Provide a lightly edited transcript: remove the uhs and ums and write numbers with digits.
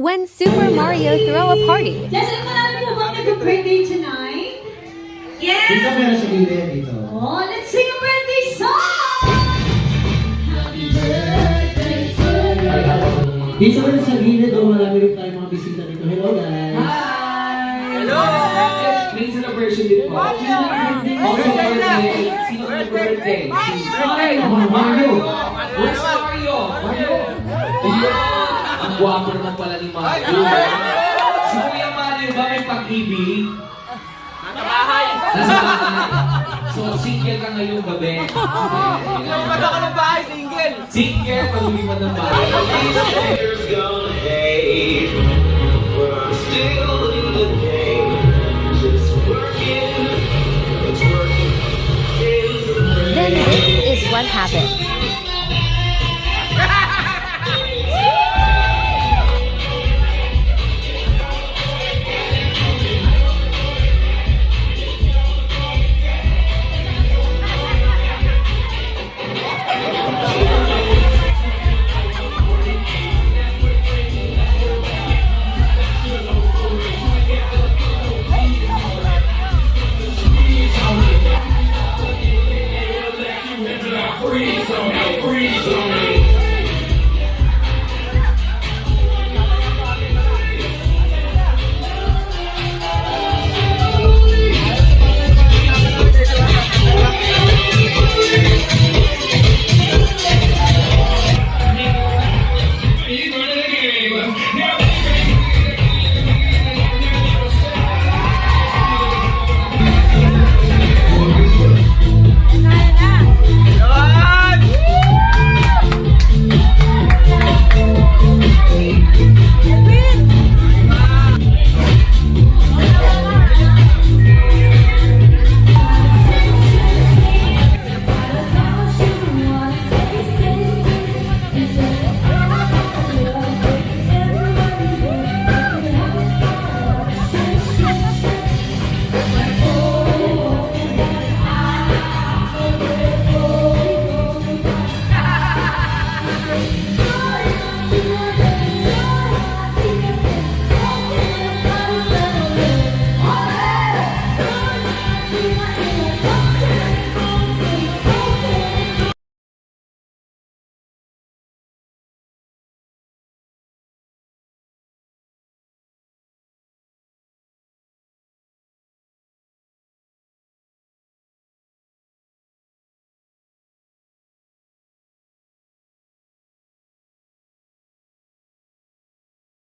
when Super Mario throw a party. Yes, marami po bang nag-birthday tonight? Yes! Dito meron sa gilid dito. Oh, let's sing a birthday song! Happy birthday to you! Dito meron sa gilid, marami rin tayong mga bisita dito. Hello guys! Hi! Hello! May celebration din po. Also birthday. Sino ang birthday? Mario! Where's Mario? Mario! Ang gwapo naman pala ni Mario. Si Kuya Mario ba may pag-ibig? Nasa bahay! So, single ka ngayong gabi. Lumipad ako ng bahay, single! Single, pag-lumipad ng bahay. Haters gonna hate, but I'm still in the game. Just working, it's working in the Then this is what happens. He's running the game. Now